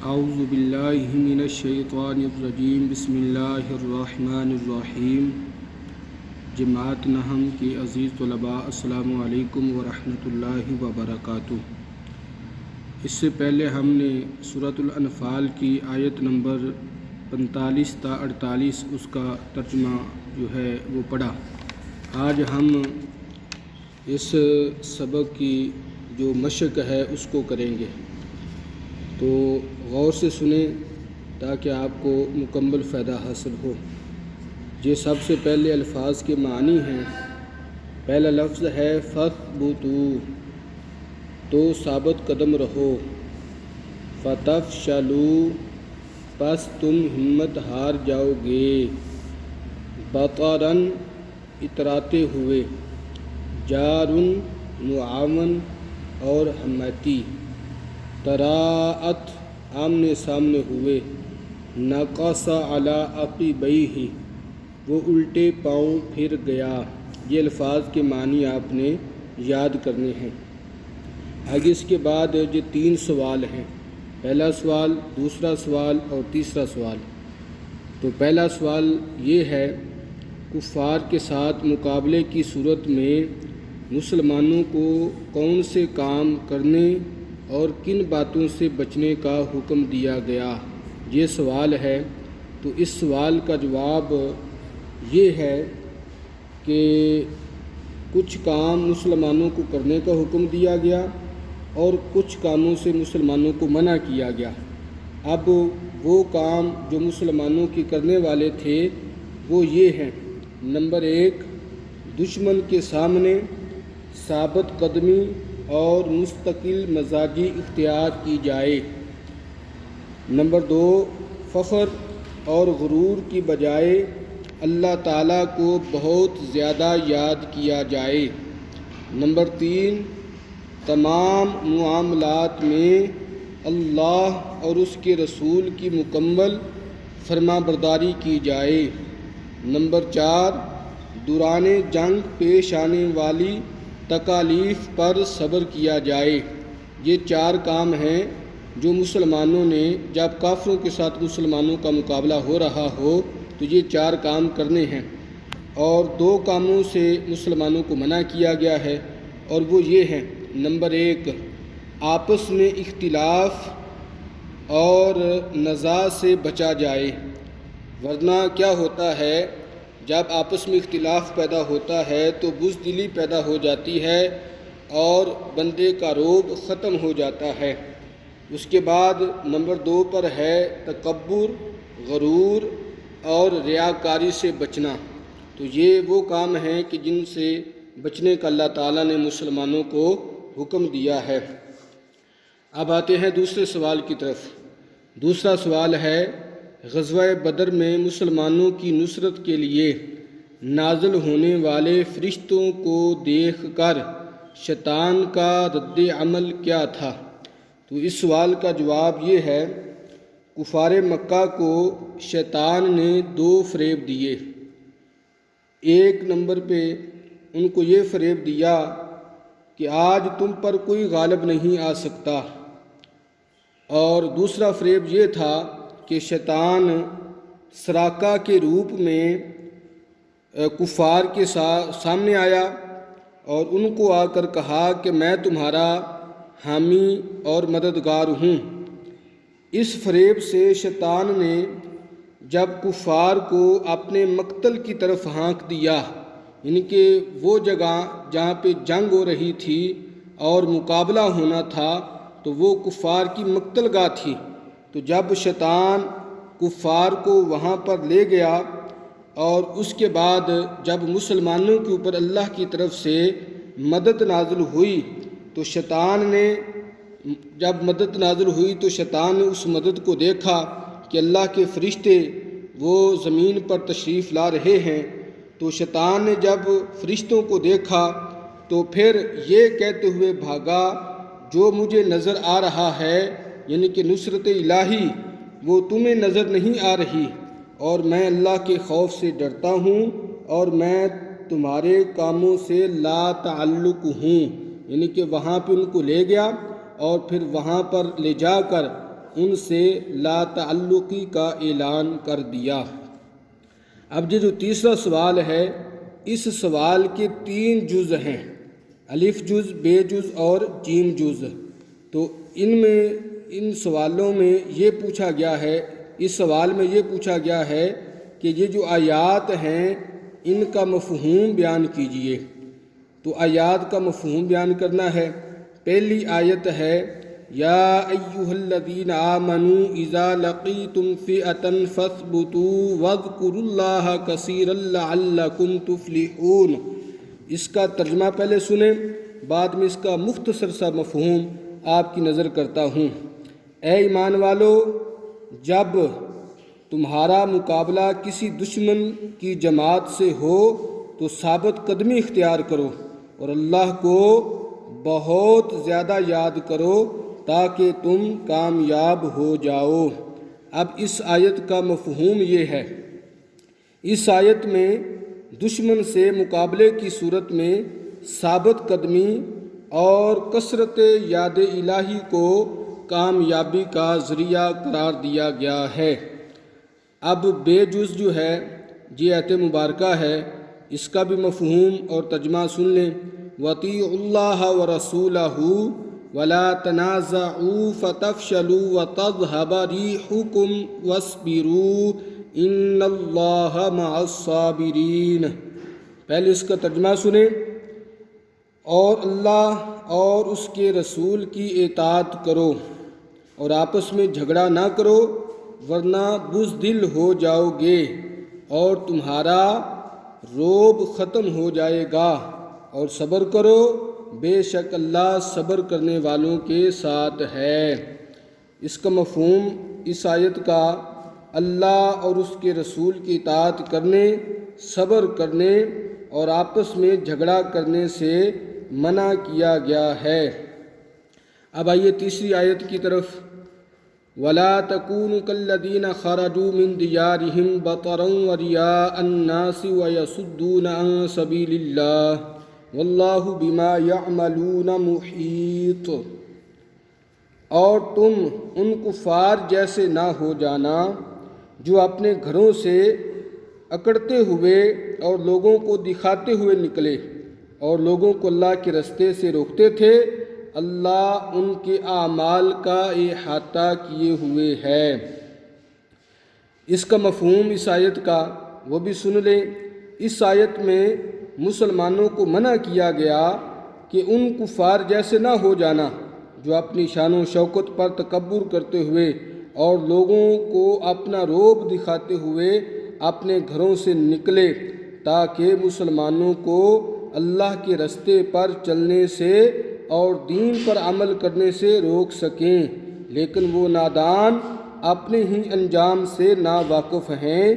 اعوذ باللہ من الشیطان الرجیم بسم اللہ الرحمن الرحیم۔ جماعت نہم کے عزیز طلباء، السلام علیکم ورحمۃ اللہ وبرکاتہ۔ اس سے پہلے ہم نے سورۃ الانفال کی آیت نمبر 45 تا 48 اس کا ترجمہ جو ہے وہ پڑھا۔ آج ہم اس سبق کی جو مشق ہے اس کو کریں گے، تو غور سے سنیں تاکہ آپ کو مکمل فائدہ حاصل ہو۔ یہ سب سے پہلے الفاظ کے معنی ہیں۔ پہلا لفظ ہے فَثْبُتُوا، تو ثابت قدم رہو، فَتَفْشَلُوا، پس تم ہمت ہار جاؤ گے، بَطَرًا، اتراتے ہوئے، جارٌ، معاون اور حمایتی، تراءت، آمنے سامنے ہوئے، نقص علی عقبیہ، وہ الٹے پاؤں پھر گیا۔ یہ الفاظ کے معنی آپ نے یاد کرنے ہیں۔ آگے اس کے بعد یہ 3 سوال ہیں، پہلا سوال، دوسرا سوال اور تیسرا سوال۔ تو پہلا سوال یہ ہے، کفار کے ساتھ مقابلے کی صورت میں مسلمانوں کو کون سے کام کرنے اور کن باتوں سے بچنے کا حکم دیا گیا؟ یہ سوال ہے۔ تو اس سوال کا جواب یہ ہے کہ کچھ کام مسلمانوں کو کرنے کا حکم دیا گیا اور کچھ کاموں سے مسلمانوں کو منع کیا گیا۔ اب وہ کام جو مسلمانوں کی کرنے والے تھے وہ یہ ہیں، نمبر 1، دشمن کے سامنے ثابت قدمی اور مستقل مزاجی اختیار کی جائے۔ نمبر 2، فخر اور غرور کی بجائے اللہ تعالیٰ کو بہت زیادہ یاد کیا جائے۔ نمبر 3، تمام معاملات میں اللہ اور اس کے رسول کی مکمل فرما برداری کی جائے۔ نمبر 4، دوران جنگ پیش آنے والی تکالیف پر صبر کیا جائے۔ یہ 4 کام ہیں جو مسلمانوں نے، جب کافروں کے ساتھ مسلمانوں کا مقابلہ ہو رہا ہو تو یہ 4 کام کرنے ہیں، اور 2 کاموں سے مسلمانوں کو منع کیا گیا ہے، اور وہ یہ ہیں، نمبر 1، آپس میں اختلاف اور نزاع سے بچا جائے، ورنہ کیا ہوتا ہے، جب آپس میں اختلاف پیدا ہوتا ہے تو بزدلی پیدا ہو جاتی ہے اور بندے کا روب ختم ہو جاتا ہے۔ اس کے بعد نمبر 2 پر ہے تکبر، غرور اور ریاکاری سے بچنا۔ تو یہ وہ کام ہیں کہ جن سے بچنے کا اللہ تعالیٰ نے مسلمانوں کو حکم دیا ہے۔ اب آتے ہیں دوسرے سوال کی طرف۔ دوسرا سوال ہے، غزوہ بدر میں مسلمانوں کی نصرت کے لیے نازل ہونے والے فرشتوں کو دیکھ کر شیطان کا رد عمل کیا تھا؟ تو اس سوال کا جواب یہ ہے، کفار مکہ کو شیطان نے 2 فریب دیے۔ ایک نمبر پہ ان کو یہ فریب دیا کہ آج تم پر کوئی غالب نہیں آ سکتا، اور دوسرا فریب یہ تھا کہ شیطان سراقہ کے روپ میں کفار کے سامنے آیا اور ان کو آ کر کہا کہ میں تمہارا حامی اور مددگار ہوں۔ اس فریب سے شیطان نے جب کفار کو اپنے مقتل کی طرف ہانک دیا، یعنی کہ وہ جگہ جہاں پہ جنگ ہو رہی تھی اور مقابلہ ہونا تھا تو وہ کفار کی مقتل گاہ تھی، تو جب شیطان کفار کو وہاں پر لے گیا اور اس کے بعد جب مسلمانوں کے اوپر اللہ کی طرف سے مدد نازل ہوئی تو شیطان نے اس مدد کو دیکھا کہ اللہ کے فرشتے وہ زمین پر تشریف لا رہے ہیں، تو شیطان نے جب فرشتوں کو دیکھا تو پھر یہ کہتے ہوئے بھاگا، جو مجھے نظر آ رہا ہے، یعنی کہ نصرت الہی، وہ تمہیں نظر نہیں آ رہی، اور میں اللہ کے خوف سے ڈرتا ہوں اور میں تمہارے کاموں سے لا تعلق ہوں۔ یعنی کہ وہاں پہ ان کو لے گیا اور پھر وہاں پر لے جا کر ان سے لا تعلقی کا اعلان کر دیا۔ اب یہ جو تیسرا سوال ہے، اس سوال کے 3 جز ہیں، الف جز، بے جز اور جیم جز۔ تو ان سوالوں میں یہ پوچھا گیا ہے، اس سوال میں یہ پوچھا گیا ہے کہ یہ جو آیات ہیں ان کا مفہوم بیان کیجئے۔ تو آیات کا مفہوم بیان کرنا ہے۔ پہلی آیت ہے یا ایھا الذین آمنوا اذا لقیتم فئۃ فاثبتوا واذکروا اللہ کثیرا لعلکم تفلحون۔ اس کا ترجمہ پہلے سنیں، بعد میں اس کا مختصر سا مفہوم آپ کی نظر کرتا ہوں۔ اے ایمان والو، جب تمہارا مقابلہ کسی دشمن کی جماعت سے ہو تو ثابت قدمی اختیار کرو اور اللہ کو بہت زیادہ یاد کرو تاکہ تم کامیاب ہو جاؤ۔ اب اس آیت کا مفہوم یہ ہے، اس آیت میں دشمن سے مقابلے کی صورت میں ثابت قدمی اور کثرت یاد الہی کو کامیابی کا ذریعہ قرار دیا گیا ہے۔ اب بے جز جو ہے یہ آیت مبارکہ ہے، اس کا بھی مفہوم اور ترجمہ سن لیں۔ وَأَطِیعُوا اللَّهَ وَرَسُولَهُ وَلَا تَنَازَعُوا فَتَفْشَلُوا وَتَذْهَبَ رِيحُكُمْ وَاصْبِرُوا إِنَّ اللَّهَ مَعَ الصَّابِرِينَ۔ پہلے اس کا ترجمہ سنیں، اور اللہ اور اس کے رسول کی اطاعت کرو اور آپس میں جھگڑا نہ کرو ورنہ بزدل ہو جاؤ گے اور تمہارا روب ختم ہو جائے گا، اور صبر کرو، بے شک اللہ صبر کرنے والوں کے ساتھ ہے۔ اس کا مفہوم اس آیت کا اللہ اور اس کے رسول کی اطاعت کرنے، صبر کرنے اور آپس میں جھگڑا کرنے سے منع کیا گیا ہے۔ اب آئیے تیسری آیت کی طرف۔ وَلَا تَكُونُوا كَالَّذِينَ خَرَجُوا مِن دِيَارِهِمْ بَطَرًا وَرِئَاءَ النَّاسِ وَيَصُدُّونَ عَن سَبِيلِ اللَّهِ وَاللَّهُ بِمَا يَعْمَلُونَ مُحِيطٌ۔ اور تم ان کفار جیسے نہ ہو جانا جو اپنے گھروں سے اکڑتے ہوئے اور لوگوں کو دکھاتے ہوئے نکلے اور لوگوں کو اللہ کے رستے سے روکتے تھے، اللہ ان کے اعمال کا احاطہ کیے ہوئے ہے۔ اس کا مفہوم اس آیت کا وہ بھی سن لیں۔ اس آیت میں مسلمانوں کو منع کیا گیا کہ ان کفار جیسے نہ ہو جانا جو اپنی شان و شوکت پر تکبر کرتے ہوئے اور لوگوں کو اپنا روب دکھاتے ہوئے اپنے گھروں سے نکلے تاکہ مسلمانوں کو اللہ کے رستے پر چلنے سے اور دین پر عمل کرنے سے روک سکیں، لیکن وہ نادان اپنے ہی انجام سے ناواقف ہیں۔